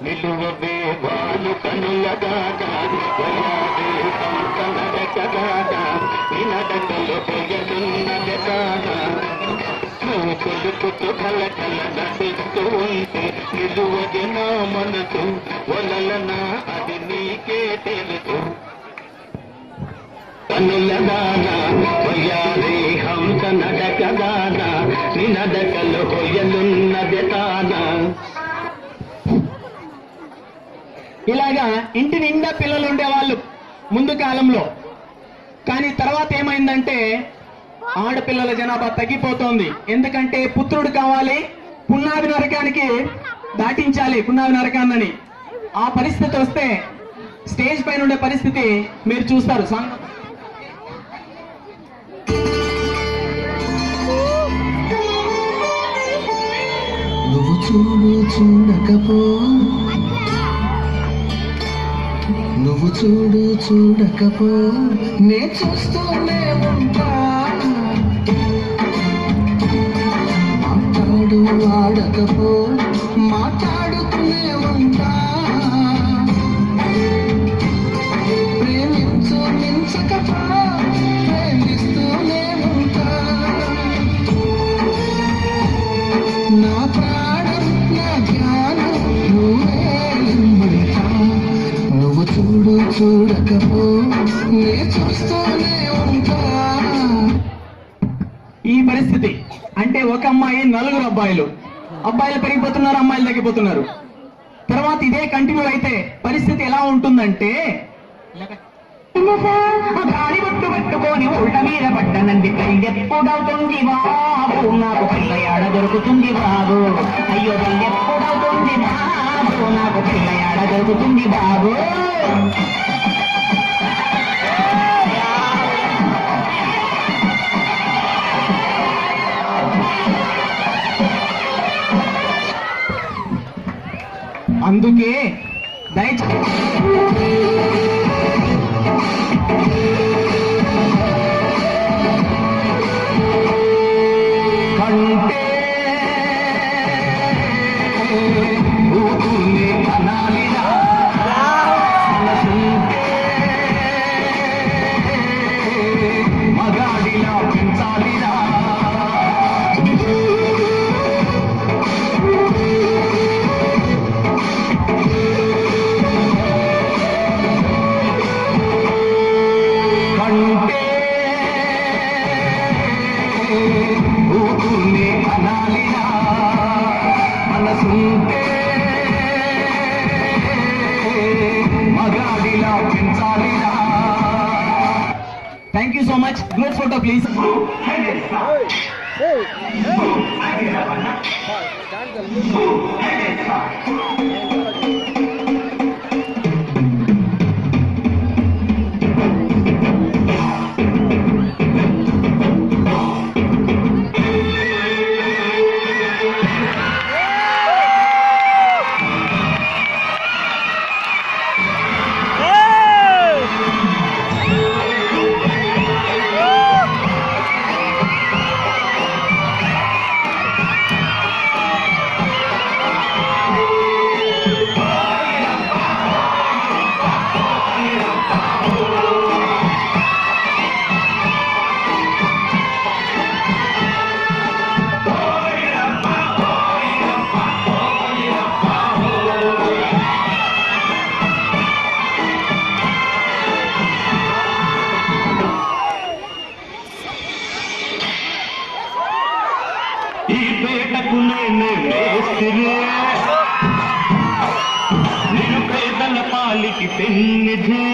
నిలువవే వాలు కనులగాగా వయావే నడకగాగా నినడకలో పోయనున్నదగాగా నువ్వు కొడుకుతూ కలకల నటిస్తూ ఉంటే నిలువది నా మనసు వలలనా అది నీకే తెలుసు కనులగానా వయావే హంస నడకగాగా నినడకలో పోయనున్నదగాగా. ఇలాగా ఇంటి నిండా పిల్లలు ఉండేవాళ్ళు ముందు కాలంలో. కానీ తర్వాత ఏమైందంటే ఆడపిల్లల జనాభా తగ్గిపోతోంది. ఎందుకంటే పుత్రుడు కావాలి, పున్నాది నరకానికి దాటించాలి పున్నాది నరకాన్ని. ఆ పరిస్థితి వస్తే స్టేజ్ పైన ఉండే పరిస్థితి మీరు చూస్తారు. నువ్వు చూడు చూడకపో, నువ్వు చూడు చూడకపో, నే చూస్తూనే ఉంటా. మాట్లాడు ఆడకపో, మాట్లాడుతూనే ఉంటా. ప్రేమించు మించకపో, ప్రేమిస్తూనే ఉంటా. నా ప్రాణం నా జ్ఞానం నువ్వే ఉంటా. నువ్వు చూడు చూడకపో, నే చూస్తూనే ఉంటా. ఈ పరిస్థితి అంటే ఒక అమ్మాయి నలుగురు అబ్బాయిలు పెరిగిపోతున్నారు, అమ్మాయిలు తగ్గిపోతున్నారు. తర్వాత ఇదే కంటిన్యూ అయితే పరిస్థితి ఎలా ఉంటుందంటే పట్టుకొని ఉల్ట మీద పట్టనంది ఎప్పుడవుతుంది బాబు, నాకు పిల్లయాడ దొరుకుతుంది బాబు. అయ్యో ఎప్పుడవుతుంది బాబు, నాకు పిల్లయాడ దొరుకుతుంది బాబు. అందుకే మగాడిలా పెంచాలిరా. కంటే ఊరునే అనాలిరా, మనసుంటే మగాడిలా పెంచాలిరా. Thank you so much. Group photo, please. ఈ పేటకు నేనే మేస్తిరే, నిరుపేదల పాలికి పెన్నిధే.